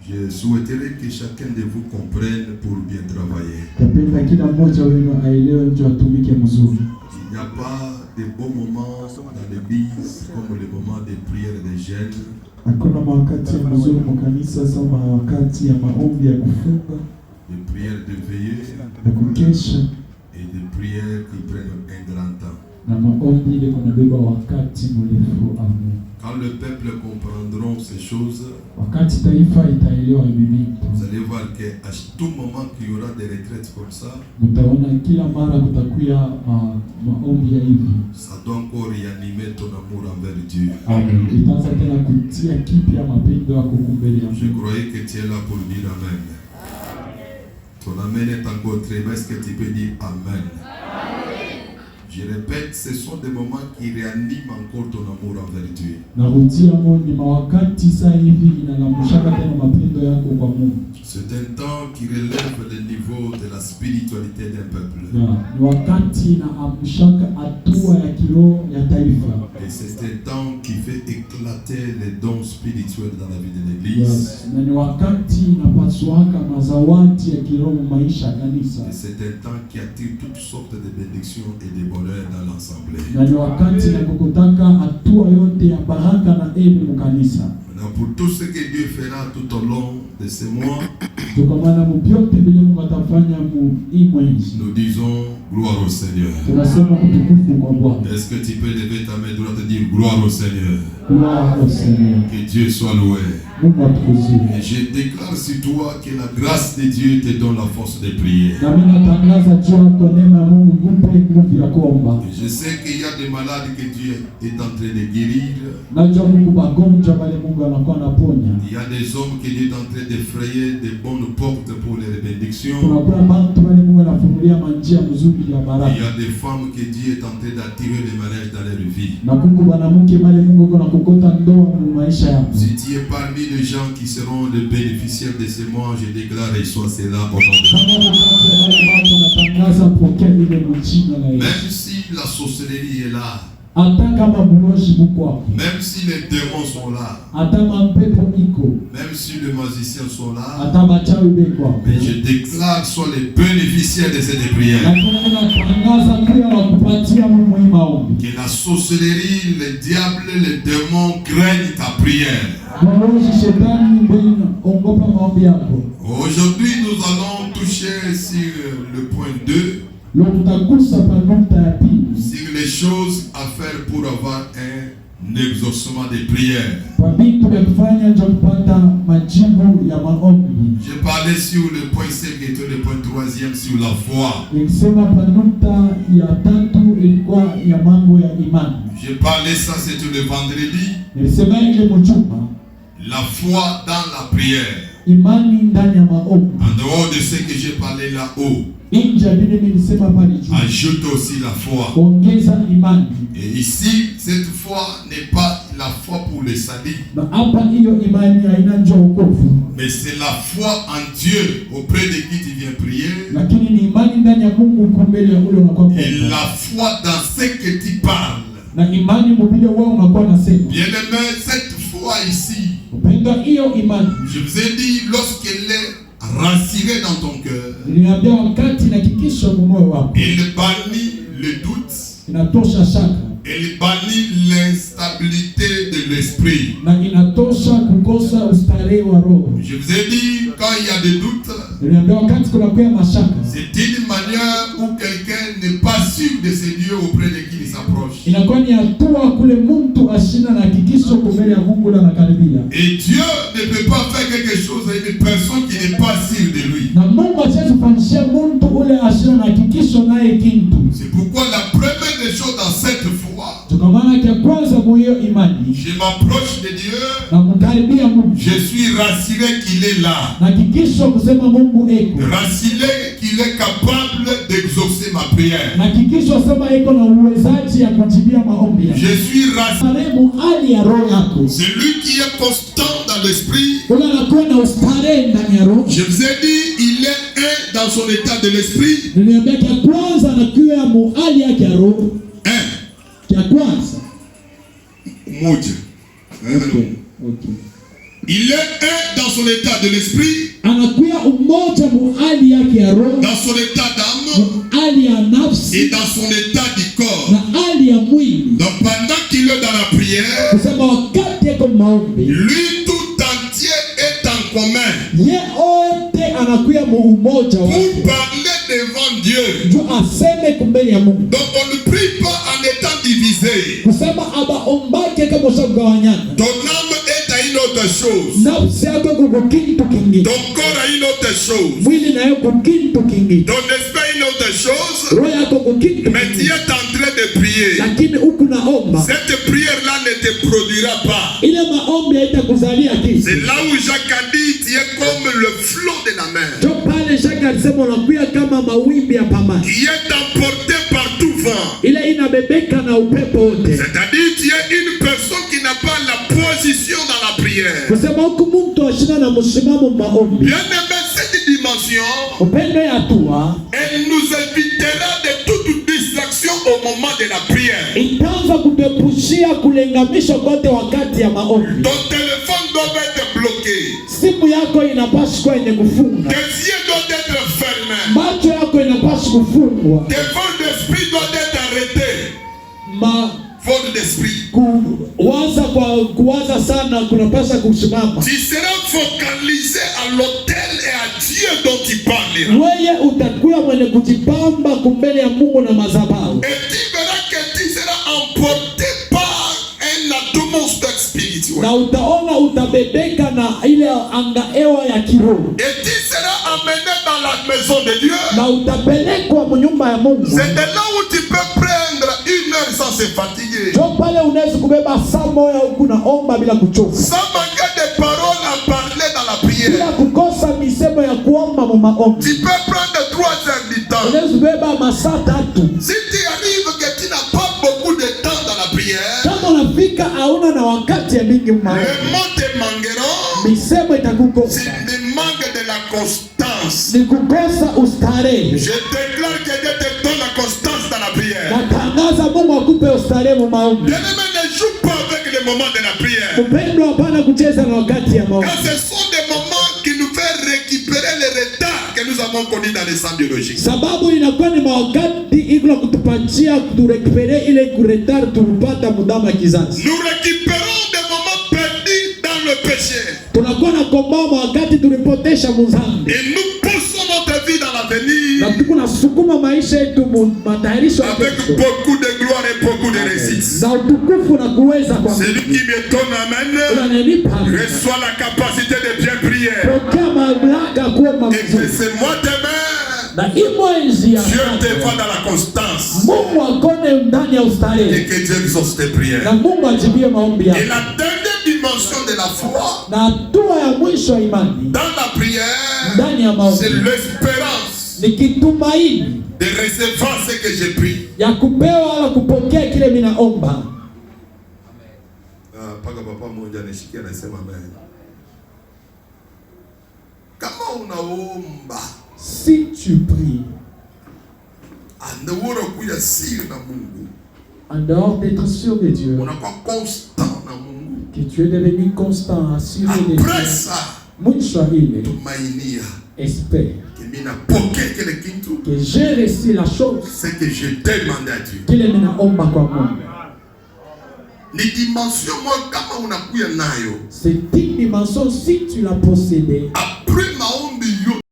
Je souhaiterais que chacun de vous comprenne pour bien travailler. Il n'y a pas de bons moments dans l'église comme les moments de prière et de jeûne. De prières de veillée et de prières qui prennent un grand temps. Quand le peuple comprendront ces choses, vous allez voir qu'à tout moment qu'il y aura des retraites comme ça, ça doit encore réanimer ton amour envers Dieu. Je croyais que tu es là pour dire Amen. Ton Amen est encore très bas. Est-ce que tu peux dire Amen? Je répète, ce sont des moments qui réaniment encore ton amour envers Dieu. C'est un temps qui relève le niveau de la spiritualité d'un peuple. Et c'est un temps qui fait éclater les dons spirituels dans la vie de l'Église. Et c'est un temps qui attire toutes sortes de bénédictions et de bonheur dans l'assemblée. Maintenant, pour tout ce que Dieu fera tout au long de ces mois, nous disons gloire au Seigneur. Est-ce que tu peux lever ta main droite et dire gloire au Seigneur? Gloire au Seigneur. Que Dieu soit loué. Et je déclare sur toi que la grâce de Dieu te donne la force de prier. Et je sais qu'il y a des malades que Dieu est en train de guérir. Il y a des hommes que Dieu est en train d'effrayer des bonnes portes pour les bénédictions. Il y a des femmes que Dieu est en train d'attirer les mariages dans leur vie. Si tu es parmi les gens qui seront les bénéficiaires de ces mois, je déclare et sois cela au nom de Dieu. Même si la sorcellerie est là, même si les démons sont là, même si les magiciens sont là, mais je déclare soit les bénéficiaires de cette prière. Que la sorcellerie, les diables, les démons craignent ta prière. Aujourd'hui, nous allons toucher sur le point 2. Sur les choses à faire pour avoir un exaucement des prières. J'ai parlé sur le point 5 et le point 3e sur la foi. J'ai parlé ça, c'était le vendredi. La foi dans la prière. En dehors de ce que j'ai parlé là-haut, ajoute aussi la foi. Et ici, cette foi n'est pas la foi pour le salut, mais c'est la foi en Dieu auprès de qui tu viens prier. Et la foi dans ce que tu parles. Bien-aimé, cette foi ici, je vous ai dit, lorsqu'elle est rassurée dans ton cœur, elle bannit le doute, elle bannit l'instabilité de l'esprit. Je vous ai dit, quand il y a des doutes, c'est une manière où quelqu'un n'est pas sûr de ce Dieu auprès de qui il s'approche. Et Dieu ne peut pas faire quelque chose à une personne qui n'est pas sûre de lui. C'est pourquoi la première des choses dans cette foi, je m'approche de Dieu, je suis rassuré qu'il est là, rassuré qu'il est capable d'exaucer ma prière. Je suis rassuré, celui qui est constant dans l'esprit. Je vous ai dit, il est un dans son état de l'esprit. Moja. Il est un dans son état de l'esprit, anakuya umoja mu hali yake ya roho, dans son état d'âme hali ya nafsi, et dans son état du corps. na hali ya mwili. Donc pendant qu'il est dans la prière, Kusema wakati yako maombi, lui tout entier est en commun ye ote anakuya mu umoja pour wake, parler devant Dieu. juu aseme kumbele ya Mungu. Donc on ne prie pas en étant divisé. Kusema abaombake kama ushagawanyana. Ton âme est à une autre chose. Nafsi yako kuko kitu kingine, Ton corps a une autre chose. mwili nayo kuko kitu kingine, Ton esprit a une autre chose. roho yako kuko kitu Mais tu kingine. es en train de prier. Lakini huku naomba, Cette prière-là ne te produira pas. ile maombi haitakuzalia kitu. C'est là où Jacques a dit, tu es comme le flot de la mer, Jo pale Shaka alisema unakuya kama mawimbi ya pamani, qui est emporté par tout vent. ile inabebeka na upepo wote. C'est-à-dire, tu es une personne qui n'a pas la position dans la prière. Kusema huku mtu ashina na msimamo maombi. Bien-aimé, cette dimension, Upendo ya hatua elle nous évitera de toute distraction au moment de la prière. itaanza kutepushia kulengamisha kote wakati ya maombi. Ton téléphone doit être bloqué. Simu yako inapaswa yenye kufunga, Tes yeux doivent être fermés. macho yako inapaswa kufungwa, Tes vols d'esprit doivent être arrêtés. Vol d'esprit. kuwaza sana kunapaswa kusimama. Tu seras focalisé à l'autel et à Dieu dont tu parles. Wewe utakuwa mwenye kujipamba kumbele ya Mungu na madhabahu. Et tu verras que tu seras emporté par un atmosphère spirituel. Na utaona utabebeka na ile angaewa ya kiroho. Et tu seras amené dans la maison de Dieu. Na utapelekwa mnyumba ya Mungu. C'est de là où tu peux prendre une heure sans se fatiguer. Jo pale unaweza kubeba saa moja huku naomba bila kuchoka. Sans manquer de paroles à parler dans la Bila prière. kukosa misemo ya kuomba mu maombi. Tu peux prendre 3 heures du temps. Unaweza kubeba masaa 3. Si tu arrives que tu n'as pas beaucoup de temps dans la prière, Kama unafika hauna na wakati ya mingi maombi, les mots te manqueront. misemo itakukosa. C'est le manque de la constance. Ni kukosa ustarehe. Je déclare que Dieu te donne la constance dans la prière. Natangaza Mungu akupe ustarehe mu maombi. Bien-aimé, ne joue pas avec les moments de la prière. Upendo hapana kucheza na wakati ya maombi. Car ce sont des moments qui nous font récupérer le retard que nous avons connu dans les sangs biologiques. Sababu inakuwa ni wakati iko kutupatia kuturekupere ile kuretard tulipata mudama kizazi. Nous récupérons des moments perdus dans le péché. Tunakuwa na kombao wakati tulipotesha muzambi. Et nous poussons notre vie dans l'avenir Na tuko na sukuma maisha yetu matayarisho avec beaucoup de gloire et beaucoup de réussite. na utukufu na kuweza kwa Celui qui me donne amen, reçoit la capacité de bien prier. pokea mamlaka kuomba Et que mzuri. c'est moi demain, Na imwenzi ya Dieu te voit dans la constance. Mungu akone ndani ya Et ustarehe. que Dieu exauce tes prières. Na Mungu ajibie maombi Et yako. la dernière dimension de la foi, Na hatua ya mwisho ya imani dans la prière, ndani ya c'est maombi l'espérance ni kitumaini de recevoir ce que j'ai pris. ya kupewa wala kupokea kile minaomba. Paka papa mmoja anashikia anasema amen. Kama unaomba Si tu pries anaweza kuya siri na Mungu, en dehors d'être sûr de Dieu, unakuwa constant na Mungu. que tu es devenu constant, assuré de Après Dieu, ça, mwisho wa ile tumainia espère que ninapokea kile kitu que j'ai reçu la chose ce que je demande à Dieu. kile minaomba kwa Mungu. Ni dimension moja kama unakuya nayo, Cette dimension, si tu l'as possédée,